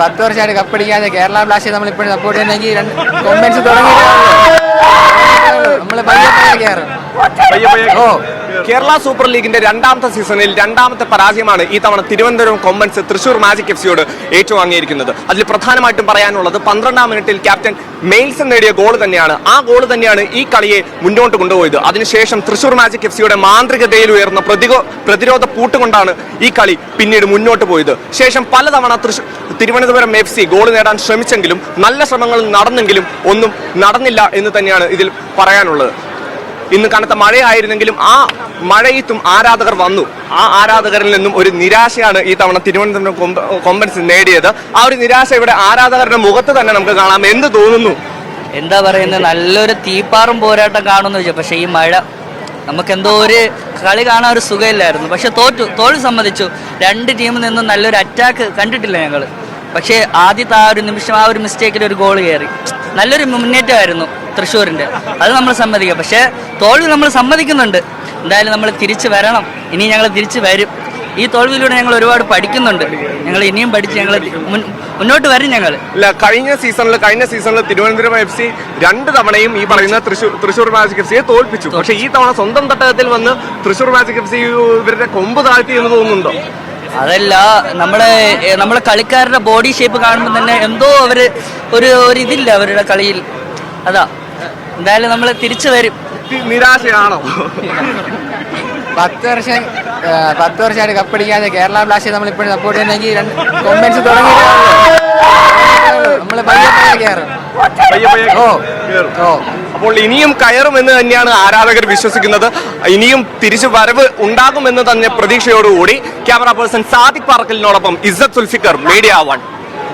10 വർഷമായിട്ട് കപ്പടിക്കാതെ കേരള ബ്ലാസ്റ്റേഴ്സ് നമ്മളിപ്പോഴും സപ്പോർട്ട് ചെയ്യുന്നെങ്കിൽ കോമ്പൻസ് തുടങ്ങിയിട്ടേ നമ്മൾ പയ്യെ കയറും. കേരള സൂപ്പർ ലീഗിന്റെ രണ്ടാമത്തെ സീസണിൽ രണ്ടാമത്തെ പരാജയമാണ് ഈ തവണ തിരുവനന്തപുരം കൊമ്പൻസ് തൃശൂർ മാജിക് എഫ്സിയോട് ഏറ്റുവാങ്ങിയിരിക്കുന്നത്. അതിൽ പ്രധാനമായിട്ടും പറയാനുള്ളത് 12ാം മിനിറ്റിൽ ക്യാപ്റ്റൻ മെയിൽസൺ നേടിയ ഗോൾ തന്നെയാണ്. ആ ഗോൾ തന്നെയാണ് ഈ കളിയെ മുന്നോട്ട് കൊണ്ടുപോയത്. അതിനുശേഷം തൃശൂർ മാജിക് എഫ്സിയുടെ മാന്ത്രികതയിൽ ഉയർന്ന പ്രതിരോധ പൂട്ടുകൊണ്ടാണ് ഈ കളി പിന്നീട് മുന്നോട്ട് പോയത്. ശേഷം പലതവണ തിരുവനന്തപുരം എഫ് സി ഗോൾ നേടാൻ ശ്രമിച്ചെങ്കിലും നല്ല ശ്രമങ്ങൾ നടന്നെങ്കിലും ഒന്നും നടന്നില്ല എന്ന് തന്നെയാണ് ഇതിൽ പറയാനുള്ളത്. ഇന്ന് കനത്ത മഴയായിരുന്നെങ്കിലും ആ മഴയത്തും ആരാധകർ വന്നു. ആ ആരാധകരിൽ നിന്നും ഒരു നിരാശയാണ് ഈ തവണ തിരുവനന്തപുരം കൊമ്പൻസ് നേടിയത്. ആ ഒരു നിരാശ ഇവിടെ ആരാധകരുടെ മുഖത്ത് തന്നെ നമുക്ക് കാണാം. എന്ത് തോന്നുന്നു? എന്താ പറയുന്നത്, നല്ലൊരു തീപ്പാറും പോരാട്ടം കാണുമെന്ന് വെച്ചാൽ, പക്ഷേ ഈ മഴ നമുക്കെന്തോ ഒരു കളി കാണാൻ ഒരു സുഖമില്ലായിരുന്നു. പക്ഷെ തോൽവി സമ്മതിച്ചു. രണ്ട് ടീമിൽ നിന്നും നല്ലൊരു അറ്റാക്ക് കണ്ടിട്ടില്ല ഞങ്ങൾ. പക്ഷേ ആദ്യത്തെ ആ ഒരു നിമിഷം ആ ഒരു മിസ്റ്റേക്കിൽ ഒരു ഗോൾ കയറി. നല്ലൊരു മുന്നേറ്റമായിരുന്നു തൃശ്ശൂരിൻ്റെ, അത് നമ്മൾ സമ്മതിക്കുക. പക്ഷേ തോൽവി നമ്മൾ സമ്മതിക്കുന്നുണ്ട്. എന്തായാലും നമ്മൾ തിരിച്ചു വരണം. ഇനി ഞങ്ങൾ തിരിച്ചു വരും. ഈ തോൽവിയിലൂടെ ഞങ്ങൾ ഒരുപാട് പഠിക്കുന്നുണ്ട്. ഞങ്ങൾ ഇനിയും പഠിച്ച് ഞങ്ങൾ മുന്നോട്ട് വരും. ഞങ്ങൾ കഴിഞ്ഞ സീസണിൽ തിരുവനന്തപുരം എഫ് സി 2 തവണയും ഈ പറയുന്ന തൃശൂർ മാജിക് എഫ് സിയെ തോൽപ്പിച്ചു. പക്ഷേ ഈ തവണ സ്വന്തം തട്ടകത്തിൽ വന്ന് തൃശൂർ മാജിക് എഫ് സി ഇവരുടെ കൊമ്പ് താഴ്ത്തി എന്ന് തോന്നുന്നുണ്ടോ? അതല്ല, നമ്മളെ കളിക്കാരുടെ ബോഡി ഷേപ്പ് കാണുമ്പോൾ തന്നെ എന്തോ ഒരു ഇതില്ല അവരുടെ കളിയിൽ. അതാ, എന്തായാലും നമ്മൾ തിരിച്ചു വരും. നിരാശയാണോ? 10 വർഷമായിട്ട് കപ്പടിക്കാതെ കേരള ബ്ലാസ്റ്റേഴ്സ് നമ്മളിപ്പോഴും സപ്പോർട്ട് ചെയ്യുന്നെങ്കിൽ കോമ്പൻസ് തുടങ്ങിയിട്ടേ നമ്മൾ പയ്യെ കയറും. അപ്പോൾ ഇനിയും കയറുമെന്ന് തന്നെയാണ് ആരാധകർ വിശ്വസിക്കുന്നത്. ഇനിയും തിരിച്ചു വരവ് ഉണ്ടാകുമെന്ന് തന്നെ പ്രതീക്ഷയോടുകൂടി ക്യാമറ പേഴ്സൺ സാദിഖ് പാറക്കലിനോടൊപ്പം ഇസ്സത്ത് സുൽഫിക്കർ, മീഡിയ 1.